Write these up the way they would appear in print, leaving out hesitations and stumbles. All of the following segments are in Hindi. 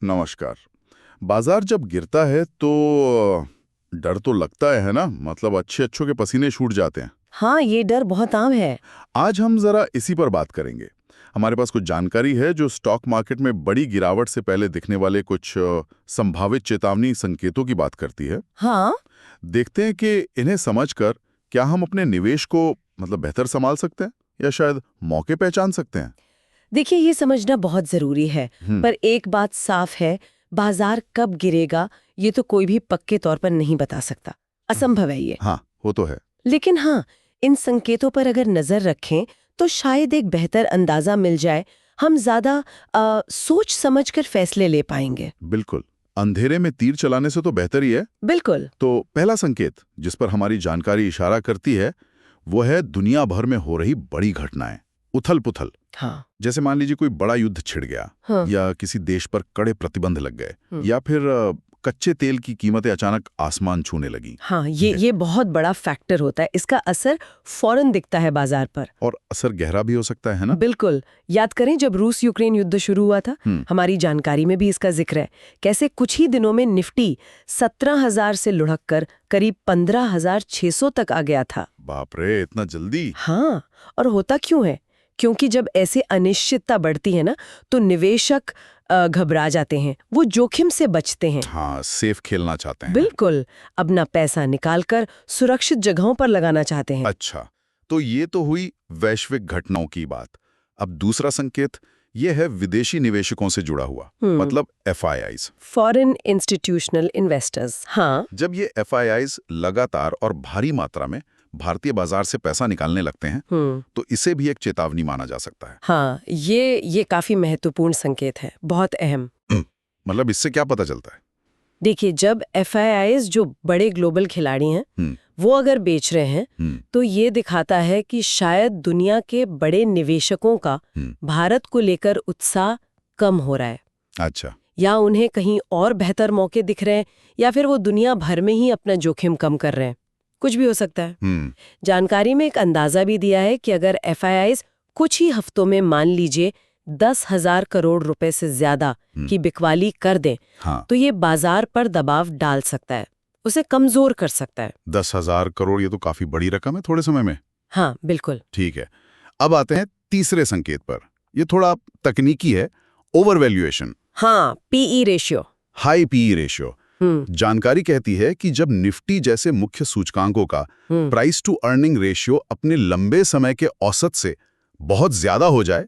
नमस्कार। बाजार जब गिरता है तो डर तो लगता है ना, मतलब अच्छे अच्छों के पसीने छूट जाते हैं। हाँ, ये डर बहुत आम है। आज हम जरा इसी पर बात करेंगे। हमारे पास कुछ जानकारी है जो स्टॉक मार्केट में बड़ी गिरावट से पहले दिखने वाले कुछ संभावित चेतावनी संकेतों की बात करती है। हाँ, देखते हैं कि इन्हें समझकर क्या हम अपने निवेश को मतलब बेहतर संभाल सकते हैं या शायद मौके पहचान सकते हैं। देखिए ये समझना बहुत जरूरी है। हम्म। पर एक बात साफ है, बाजार कब गिरेगा ये तो कोई भी पक्के तौर पर नहीं बता सकता। असंभव है ये। हाँ, वो तो है। लेकिन हाँ, इन संकेतों पर अगर नजर रखें तो शायद एक बेहतर अंदाजा मिल जाए। हम ज्यादा सोच समझकर फैसले ले पाएंगे। बिल्कुल। अंधेरे में तीर चलाने से तो बेहतर ही है। बिल्कुल। तो पहला संकेत जिस पर हमारी जानकारी इशारा करती है वो है दुनिया भर में हो रही बड़ी घटनाएं, उथल पुथल। हाँ। जैसे मान लीजिए कोई बड़ा युद्ध छिड़ गया, हाँ। या किसी देश पर कड़े प्रतिबंध लग गए, या फिर कच्चे तेल की कीमतें अचानक आसमान छूने लगी। हाँ, ये बहुत बड़ा फैक्टर होता है। इसका असर फौरन दिखता है बाजार पर। और असर गहरा भी हो सकता है ना। बिल्कुल। याद करें जब रूस यूक्रेन युद्ध शुरू हुआ था, हमारी जानकारी में भी इसका जिक्र है। कैसे कुछ ही दिनों में निफ्टी 17,000 से लुढ़क कर करीब 15,600 तक आ गया था। बाप रे, इतना जल्दी। हाँ, और होता क्यों है? क्योंकि जब ऐसे अनिश्चितता बढ़ती है ना, तो निवेशक घबरा जाते हैं, वो जोखिम से बचते हैं। हाँ, सेफ खेलना चाहते हैं। बिल्कुल, अपना पैसा निकालकर सुरक्षित जगहों पर लगाना चाहते हैं। अच्छा, तो ये तो हुई वैश्विक घटनाओं की बात। अब दूसरा संकेत ये है विदेशी निवेशकों से जुड़ा हुआ, मतलब FIIs। Foreign institutional investors. हाँ। जब ये FIIs लगातार और भारी मात्रा में भारतीय बाजार से पैसा निकालने लगते हैं, तो इसे भी एक चेतावनी माना जा सकता है। हाँ, ये काफी महत्वपूर्ण संकेत है, बहुत अहम। मतलब इससे क्या पता चलता है? देखिए, जब FIIs जो बड़े ग्लोबल खिलाड़ी हैं, वो अगर बेच रहे हैं, तो ये दिखाता है कि शायद दुनिया के बड़े निवेशकों का भारत को लेकर उत्साह कम हो रहा है। अच्छा। या उन्हें कहीं और बेहतर मौके दिख रहे हैं, या फिर वो दुनिया भर में ही अपना जोखिम कम कर रहे हैं। कुछ भी हो सकता है। जानकारी में एक अंदाजा भी दिया है कि अगर FIIs कुछ ही हफ्तों में मान लीजिए 10,000 करोड़ रुपए से ज्यादा की बिकवाली कर दें, तो ये बाजार पर दबाव डाल सकता है, उसे कमजोर कर सकता है। 10,000 करोड़, ये तो काफी बड़ी रकम है थोड़े समय में। हाँ, बिल्कुल। ठीक है। अब आते हैं तीसरे संकेत पर। ये थोड़ा तकनीकी है, ओवर वैल्यूएशन। हाँ, PE ratio. High PE ratio. जानकारी कहती है कि जब निफ्टी जैसे मुख्य सूचकांकों का प्राइस टू अर्निंग रेशियो अपने लंबे समय के औसत से बहुत ज्यादा हो जाए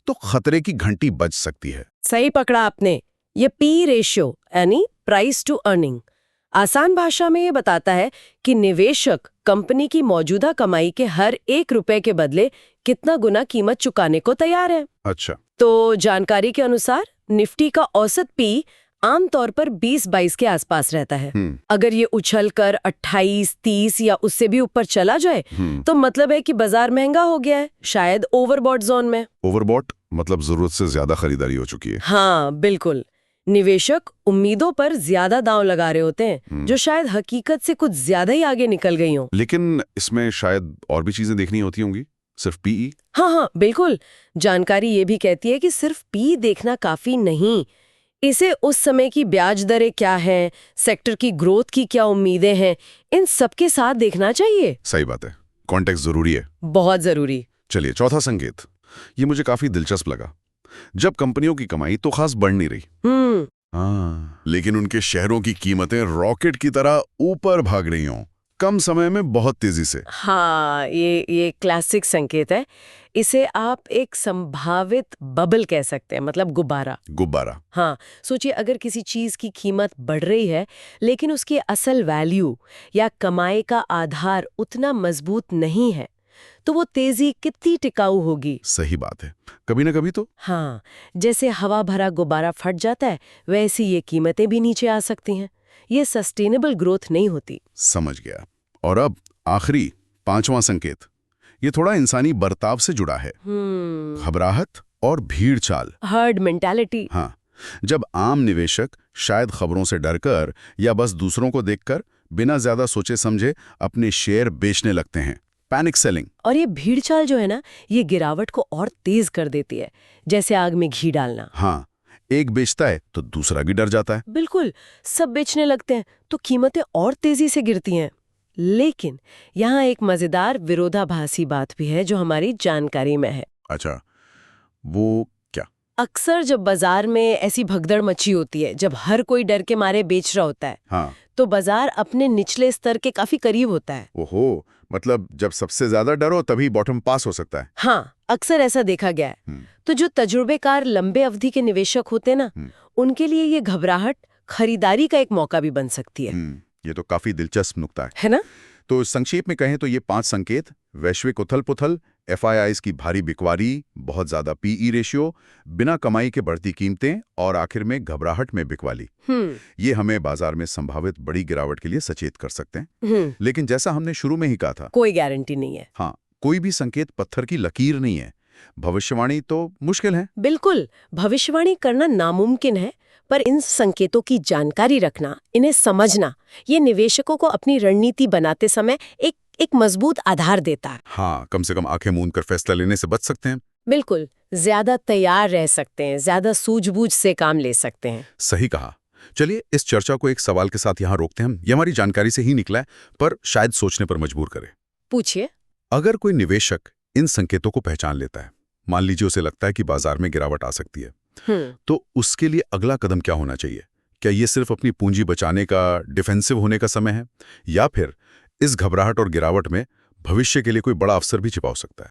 तो खतरे की घंटी बज सकती है। सही पकड़ा आपने। ये PE रेशियो यानी प्राइस टू अर्निंग आसान भाषा में ये बताता है कि निवेशक कंपनी की मौजूदा कमाई के हर 1 रुपए के बदले कितना गुना कीमत चुकाने को तैयार है। अच्छा। तो जानकारी के अनुसार निफ्टी का औसत PE आमतौर पर 20-22 के आसपास रहता है। अगर ये उछल कर 28-30 या उससे भी ऊपर चला जाए, तो मतलब है कि बाजार महंगा हो गया है, शायद ओवरबॉट जोन में। ओवरबॉट मतलब जरूरत से ज्यादा खरीदारी हो चुकी है। हाँ, बिल्कुल। निवेशक उम्मीदों पर ज्यादा दांव लगा रहे होते हैं, जो शायद हकीकत से कुछ ज्यादा ही आगे निकल गई हो। लेकिन इसमें शायद और भी चीजें देखनी होती होंगी, सिर्फ PE? हाँ, बिल्कुल। जानकारी ये भी कहती है कि सिर्फ PE देखना काफी नहीं, इसे उस समय की ब्याज दरें क्या हैं, सेक्टर की ग्रोथ की क्या उम्मीदें हैं, इन सबके साथ देखना चाहिए। सही बात है, कॉन्टेक्स्ट जरूरी है। बहुत जरूरी। चलिए, चौथा संकेत, ये मुझे काफी दिलचस्प लगा। जब कंपनियों की कमाई तो खास बढ़ नहीं रही, लेकिन उनके शेयरों की कीमतें रॉकेट की तरह ऊपर भाग रही हों, कम समय में बहुत तेजी से। हाँ, ये क्लासिक संकेत है। इसे आप एक संभावित बबल कह सकते हैं, मतलब गुब्बारा। हाँ, सोचिए अगर किसी चीज की कीमत बढ़ रही है, लेकिन उसकी असल वैल्यू या कमाई का आधार उतना मजबूत नहीं है, तो वो तेजी कितनी टिकाऊ होगी। सही बात है, कभी ना कभी तो। हाँ, जैसे हवा भरा गुब्बारा फट जाता है, वैसे ये कीमतें भी नीचे आ सकती हैं। ये सस्टेनेबल ग्रोथ नहीं होती। समझ गया। और अब आखिरी 5वां संकेत, ये थोड़ा इंसानी बर्ताव से जुड़ा है। घबराहट और भीड़ चाल, हर्ड मेंटालिटी। हाँ, जब आम निवेशक शायद खबरों से डरकर या बस दूसरों को देखकर बिना ज्यादा सोचे समझे अपने शेयर बेचने लगते हैं, पैनिक सेलिंग। और ये भीड़ चाल जो है ना, ये गिरावट को और तेज कर देती है, जैसे आग में घी डालना। हाँ, एक बेचता है तो दूसरा भी डर जाता है। बिल्कुल, सब बेचने लगते हैं तो कीमतें और तेजी से गिरती हैं। लेकिन यहाँ एक मजेदार विरोधाभासी बात भी है जो हमारी जानकारी में है। अच्छा, वो क्या? अक्सर जब बाजार में ऐसी भगदड़ मची होती है, जब हर कोई डर के मारे बेच रहा होता है, हाँ, तो बाजार अपने निचले स्तर के काफी करीब होता है। ओहो, मतलब जब सबसे ज्यादा डर हो तभी बॉटम पास हो सकता है। हाँ, अक्सर ऐसा देखा गया है। तो जो तजुर्बेकार लंबे अवधि के निवेशक होते हैं ना, उनके लिए ये घबराहट खरीदारी का एक मौका भी बन सकती है। ये तो काफी दिलचस्प नुक्ता है ना? तो संक्षेप में कहें तो ये 5 संकेत, वैश्विक उथल-पुथल, एफआईआईज़ की भारी बिकवारी, बहुत ज्यादा पीई रेशियो, बिना कमाई के बढ़ती कीमतें और आखिर में घबराहट में बिकवाली, ये हमें बाजार में संभावित बड़ी गिरावट के लिए सचेत कर सकते हैं। लेकिन जैसा हमने शुरू में ही कहा था, कोई गारंटी नहीं है। हाँ, कोई भी संकेत पत्थर की लकीर नहीं है। भविष्यवाणी तो मुश्किल है। बिल्कुल, भविष्यवाणी करना नामुमकिन है, पर इन संकेतों की जानकारी रखना, इन्हें समझना, ये निवेशकों को अपनी रणनीति बनाते समय एक मजबूत आधार देता है। हाँ, कम से कम आंखें मूंद कर फैसला लेने से बच सकते हैं। बिल्कुल, ज्यादा तैयार रह सकते हैं, ज्यादा सूझबूझ से काम ले सकते हैं। सही कहा। चलिए इस चर्चा को एक सवाल के साथ यहाँ रोकते हैं हम। ये हमारी जानकारी से ही निकला है, पर शायद सोचने पर मजबूर करे। पूछिए। अगर कोई निवेशक इन संकेतों को पहचान लेता है, मान लीजिए उसे लगता है कि बाजार में गिरावट आ सकती है, तो उसके लिए अगला कदम क्या होना चाहिए? क्या ये सिर्फ अपनी पूंजी बचाने का, डिफेंसिव होने का समय है, या फिर इस घबराहट और गिरावट में भविष्य के लिए कोई बड़ा अवसर भी छिपा हो सकता है?